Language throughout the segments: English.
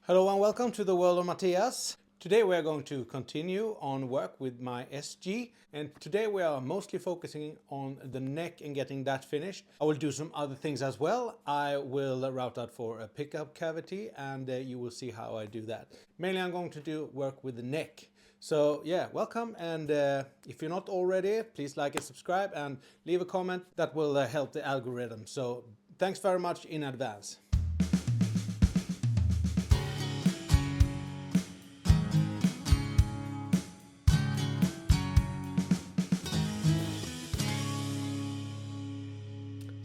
Hello and welcome to the world of Matthias. Today we are going to continue on work with my SG, and today we are mostly focusing on the neck and getting that finished. I will do some other things as well. I will route out for a pickup cavity and you will see how I do that. Mainly I'm going to do work with the neck. So yeah, welcome, and if you're not already, please like and subscribe and leave a comment. That will help the algorithm. So thanks very much in advance.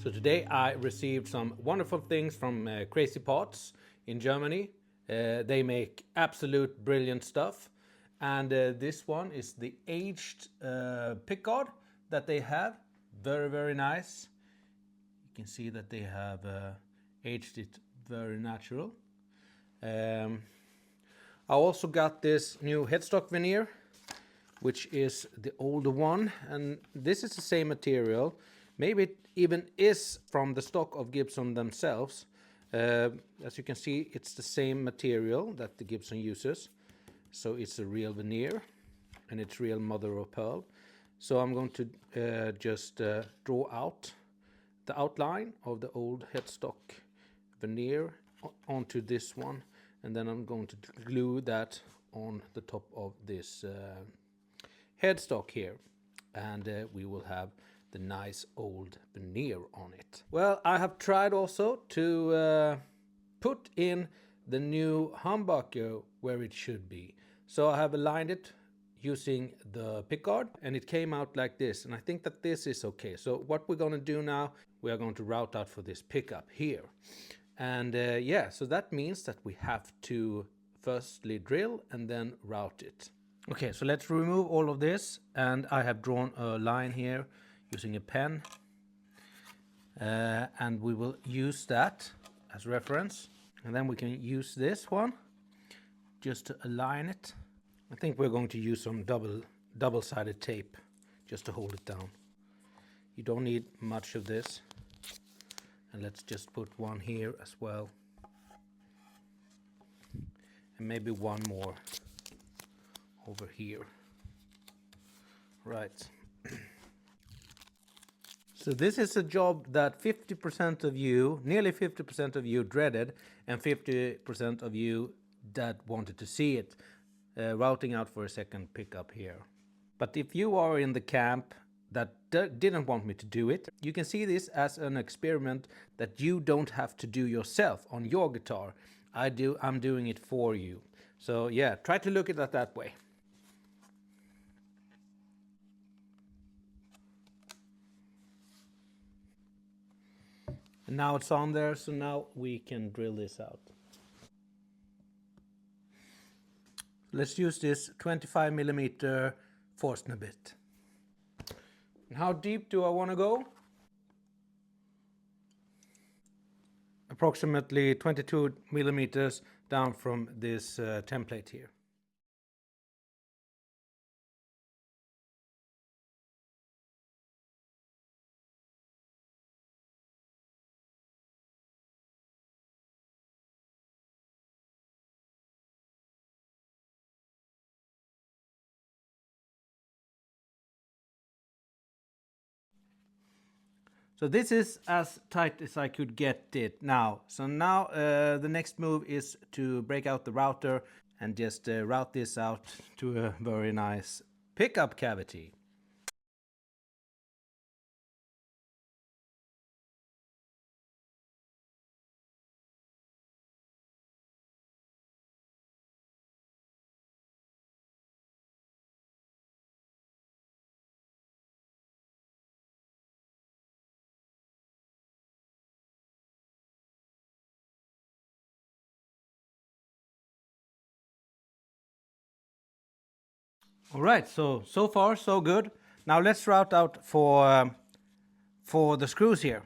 So today I received some wonderful things from Crazy Pots in Germany. They make absolute brilliant stuff. And this one is the aged pickguard that they have. Very, very nice. You can see that they have aged it very natural. I also got this new Headstock veneer, which is the older one, and this is the same material. Maybe it even is from the stock of Gibson themselves. As you can see, it's the same material that the Gibson uses, so it's a real veneer and it's real mother of pearl. So I'm going to just draw out the outline of the old Headstock veneer onto this one, and then I'm going to glue that on the top of this Headstock here, and we will have the nice old veneer on it. Well, I have tried also to put in the new humbucker where it should be. So I have aligned it using the pickguard, and it came out like this, and I think that this is okay. So what we're going to do now, we are going to route out for this pickup here. And yeah, so that means that we have to firstly drill and then route it. Okay, so let's remove all of this, and I have drawn a line here using a pen, and we will use that as reference, and then we can use this one just to align it. I think we're going to use some double-sided tape just to hold it down. You don't need much of this, and let's just put one here as well, and maybe one more over here. Right. So this is a job that 50% of you, nearly 50% of you dreaded, and 50% of you that wanted to see it, routing out for a second pickup here. But if you are in the camp that didn't want me to do it, you can see this as an experiment that you don't have to do yourself on your guitar. I'm doing it for you. So yeah, try to look at it that way. And now it's on there, so now we can drill this out. Let's use this 25mm Forstner bit. And how deep do I want to go? Approximately 22mm down from this template here. So this is as tight as I could get it now. So now the next move is to break out the router and just route this out to a very nice pickup cavity. All right, so far so good. Now let's route out for the screws here.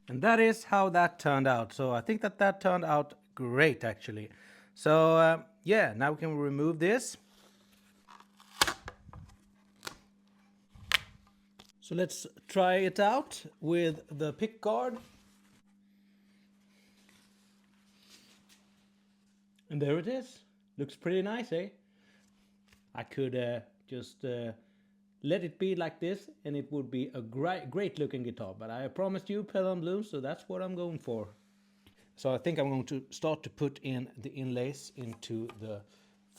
And that is how that turned out. So I think that turned out great, actually. So yeah, now we can remove this. So let's try it out with the pick guard. And there it is. Looks pretty nice, eh? I could just let it be like this and it would be a great looking guitar. But I promised you pedal and blue, so that's what I'm going for. So I think I'm going to start to put in the inlays into the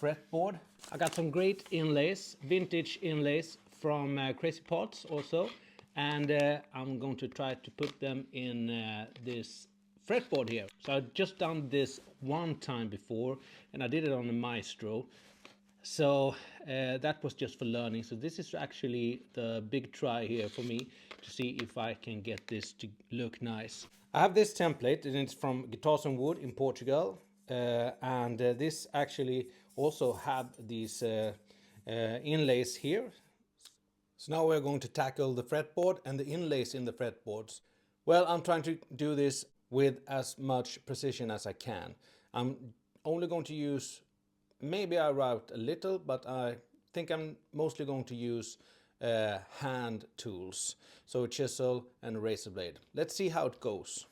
fretboard. I got some great inlays, vintage inlays from Crazy Pots also. And I'm going to try to put them in this fretboard here. So I've just done this one time before and I did it on the Maestro. So that was just for learning. So this is actually the big try here for me to see if I can get this to look nice. I have this template and it's from Guitars and Wood in Portugal. And this actually also have these inlays here. So now we're going to tackle the fretboard and the inlays in the fretboards. Well, I'm trying to do this with as much precision as I can. I'm only going to use, maybe I route a little, but I think I'm mostly going to use hand tools. So a chisel and a razor blade. Let's see how it goes.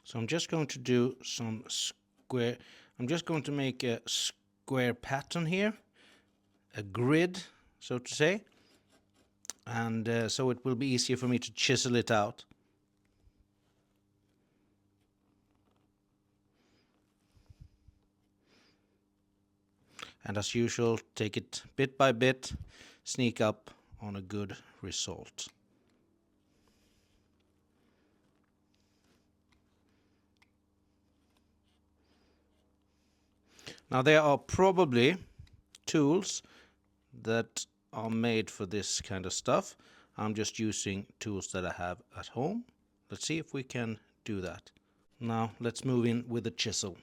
So I'm just going to do some square, I'm just going to make a square pattern here, a grid, so to say, and so it will be easier for me to chisel it out. And as usual, take it bit by bit, sneak up on a good result. Now there are probably tools that are made for this kind of stuff. I'm just using tools that I have at home. Let's see if we can do that. Now let's move in with the chisel.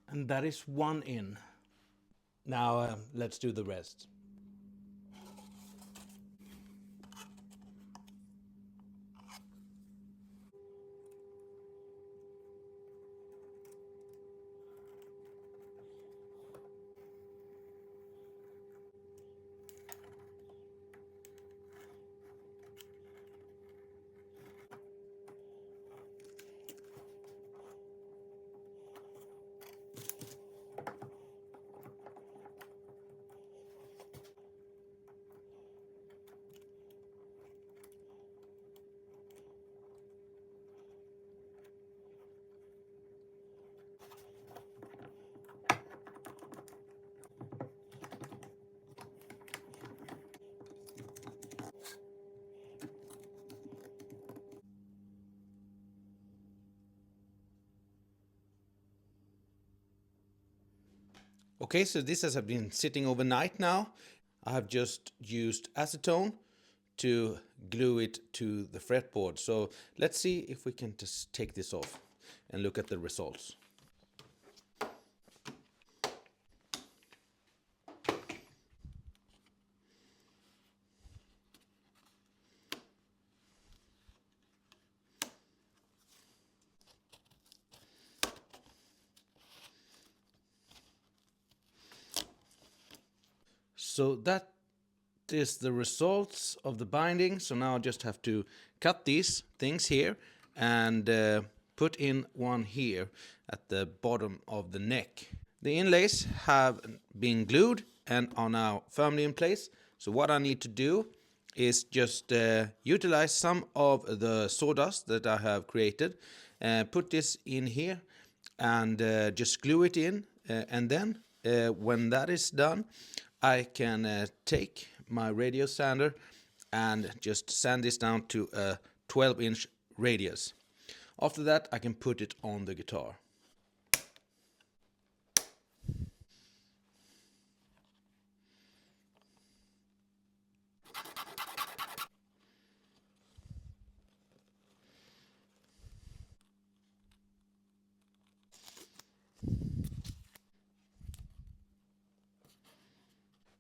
And that is one in. Now let's do the rest. Okay, so this has been sitting overnight now. I have just used acetone to glue it to the fretboard. So let's see if we can just take this off and look at the results. So that is the results of the binding. So now I just have to cut these things here and put in one here at the bottom of the neck. The inlays have been glued and are now firmly in place. So what I need to do is just utilize some of the sawdust that I have created, put this in here and just glue it in, and then when that is done, I can take my radio sander and just sand this down to a 12-inch radius. After that, I can put it on the guitar.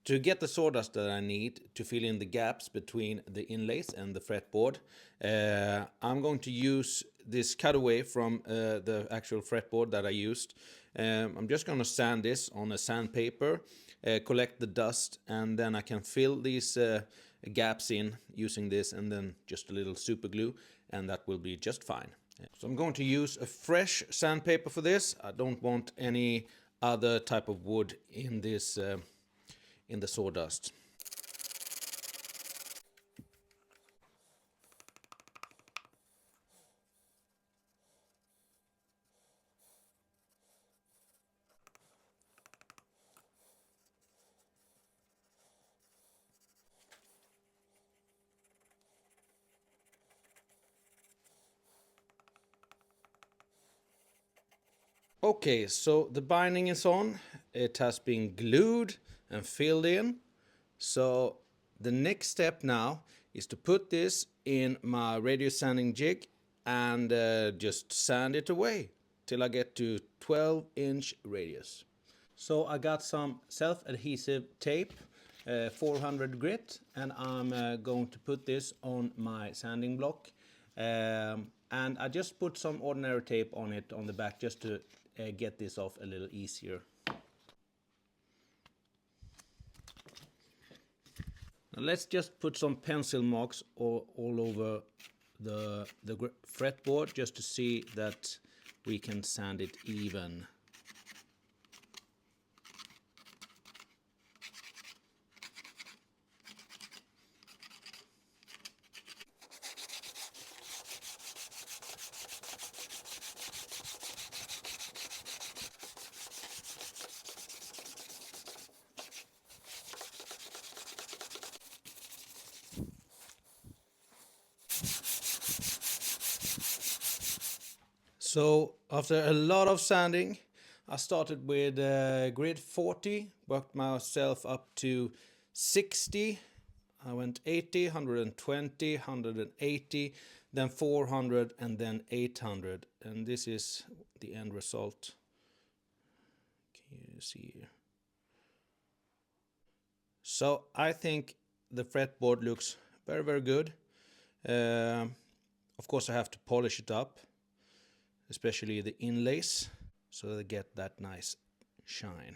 To get the sawdust that I need to fill in the gaps between the inlays and the fretboard, I'm going to use this cutaway from the actual fretboard that I used. I'm just going to sand this on a sandpaper, collect the dust, and then I can fill these gaps in using this and then just a little super glue, and that will be just fine. So I'm going to use a fresh sandpaper for this. I don't want any other type of wood in this in the sawdust. Okay, so the binding is on. It has been glued and filled in. So the next step now is to put this in my radio sanding jig and just sand it away till I get to 12-inch radius. So I got some self-adhesive tape, 400 grit, and I'm going to put this on my sanding block. And I just put some ordinary tape on it on the back just to get this off a little easier. Now let's just put some pencil marks all over the fretboard just to see that we can sand it even. So after a lot of sanding, I started with grid 40, worked myself up to 60. I went 80, 120, 180, then 400, and then 800. And this is the end result. Can you see here? So I think the fretboard looks very, very good. Of course, I have to polish it up, especially the inlays, so they get that nice shine.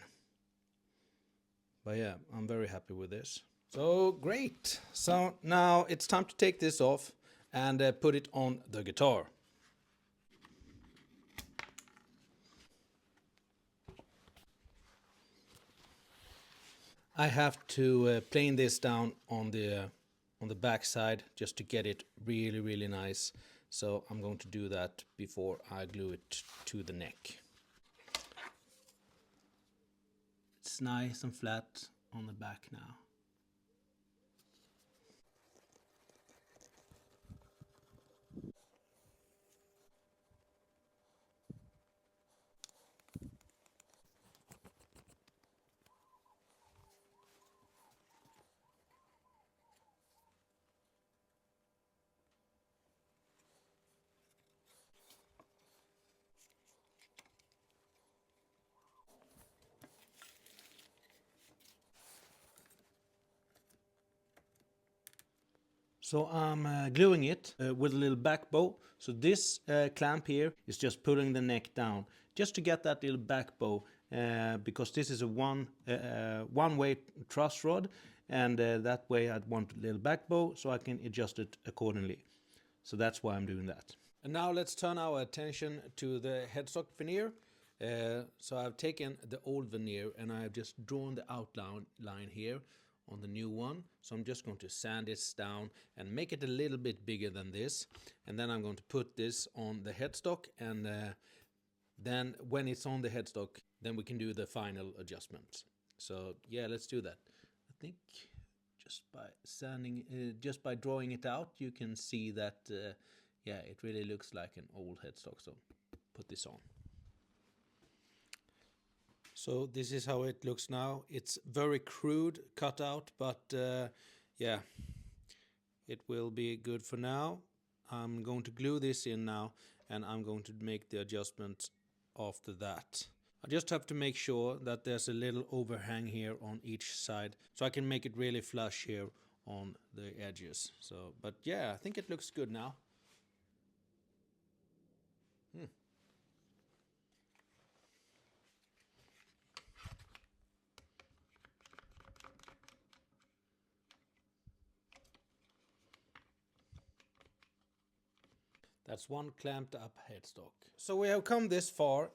But yeah, I'm very happy with this. So great. So now it's time to take this off and put it on the guitar. I have to plane this down on the back side just to get it really, really nice. So I'm going to do that before I glue it to the neck. It's nice and flat on the back now. So I'm gluing it with a little back bow. So this clamp here is just pulling the neck down, just to get that little back bow, because this is a one-way truss rod, and that way I'd want a little back bow so I can adjust it accordingly. So that's why I'm doing that. And now let's turn our attention to the headstock veneer. So I've taken the old veneer and I've just drawn the outline here on the new one. So I'm just going to sand this down and make it a little bit bigger than this. And then I'm going to put this on the headstock, and then when it's on the headstock, then we can do the final adjustments. So yeah, let's do that. I think just by sanding, just by drawing it out, you can see that yeah, it really looks like an old headstock. So put this on. So this is how it looks now. It's very crude cut out, but yeah, it will be good for now. I'm going to glue this in now, and I'm going to make the adjustments after that. I just have to make sure that there's a little overhang here on each side, so I can make it really flush here on the edges. So, but yeah, I think it looks good now. That's one clamped up headstock. So we have come this far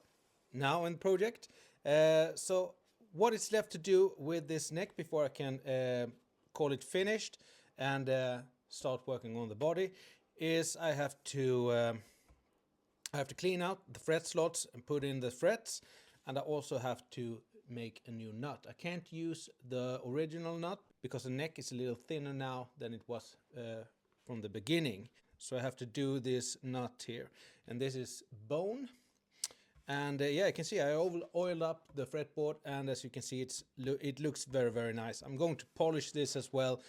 now in the project. So what is left to do with this neck before I can call it finished and start working on the body is I have to clean out the fret slots and put in the frets, and I also have to make a new nut. I can't use the original nut because the neck is a little thinner now than it was from the beginning. So I have to do this nut here, and this is bone. And yeah, you can see I oiled up the fretboard, and as you can see, it looks very, very nice. I'm going to polish this as well,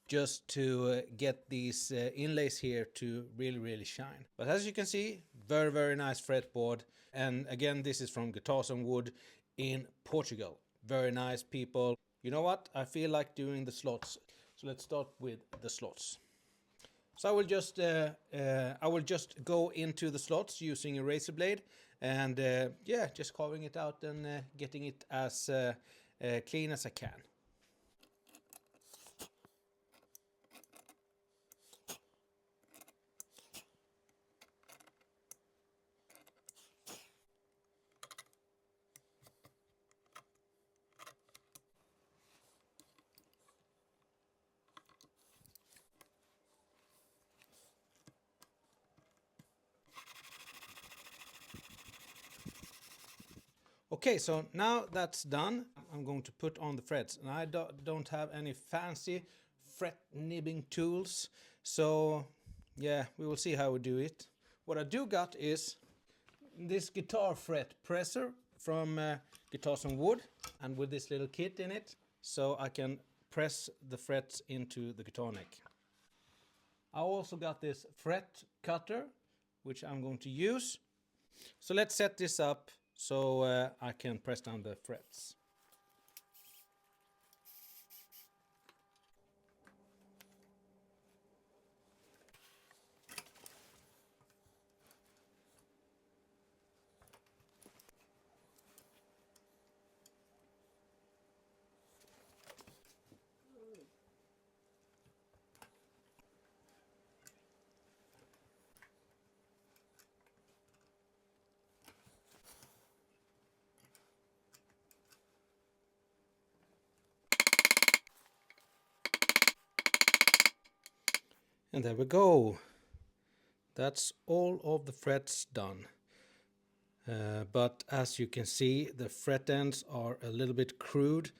just to get these inlays here to really, really shine. But as you can see, very, very nice fretboard. And again, this is from Guitars and Wood in Portugal. Very nice people. You know what? I feel like doing the slots. So let's start with the slots. So I will just go into the slots using a razor blade, and yeah, just carving it out and getting it as clean as I can. Okay, so now that's done, I'm going to put on the frets, and I don't have any fancy fret nibbing tools, so yeah, we will see how we do it. What I do got is this guitar fret presser from Guitars and Wood, and with this little kit in it, so I can press the frets into the guitar neck. I also got this fret cutter, which I'm going to use. So let's set this up so I can press down the frets. And there we go. That's all of the frets done. But as you can see, the fret ends are a little bit crude,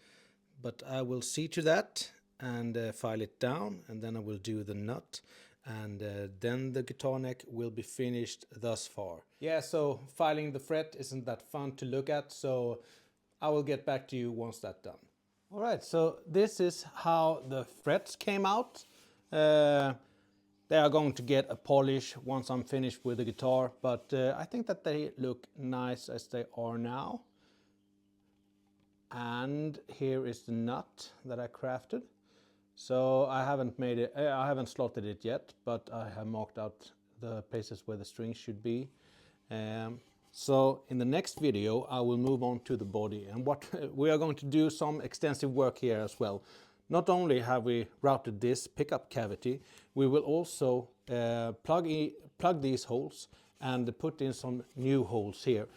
but I will see to that and file it down, and then I will do the nut, and then the guitar neck will be finished thus far. Yeah, so filing the fret isn't that fun to look at, so I will get back to you once that's done. All right, so this is how the frets came out. They are going to get a polish once I'm finished with the guitar, but I think that they look nice as they are now. And here is the nut that I crafted. So I haven't made it, I haven't slotted it yet, but I have marked out the places where the strings should be. So in the next video, I will move on to the body, and what we are going to do some extensive work here as well. Not only have we routed this pickup cavity, we will also plug these holes and put in some new holes here.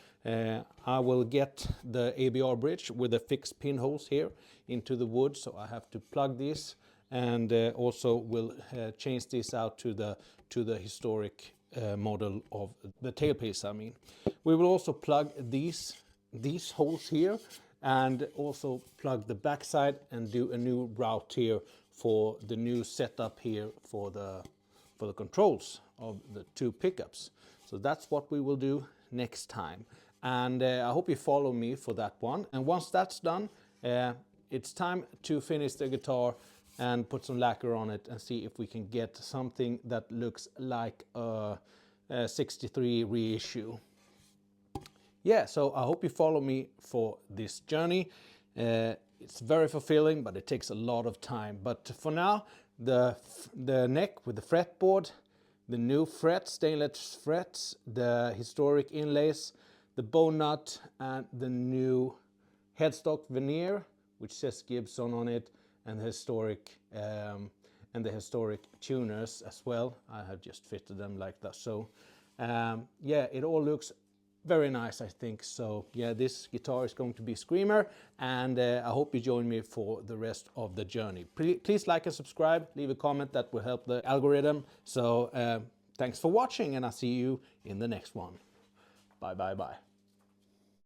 I will get the ABR bridge with the fixed pinholes here into the wood, so I have to plug this, and also will change this out to the historic model of the tailpiece. I mean, we will also plug these holes here, and also plug the backside and do a new route here for the new setup here for the controls of the two pickups. So that's what we will do next time, and I hope you follow me for that one. And once that's done, it's time to finish the guitar and put some lacquer on it and see if we can get something that looks like a 63 reissue. Yeah, so I hope you follow me for this journey. It's very fulfilling, but it takes a lot of time. But for now, the neck with the fretboard, the new frets, stainless frets, the historic inlays, the bow nut, and the new headstock veneer, which says Gibson on it, and the historic tuners as well. I have just fitted them like that. So yeah, it all looks very nice, I think. So yeah, this guitar is going to be a screamer, and I hope you join me for the rest of the journey. Please like and subscribe, leave a comment, that will help the algorithm. So thanks for watching, and I'll see you in the next one. Bye bye bye.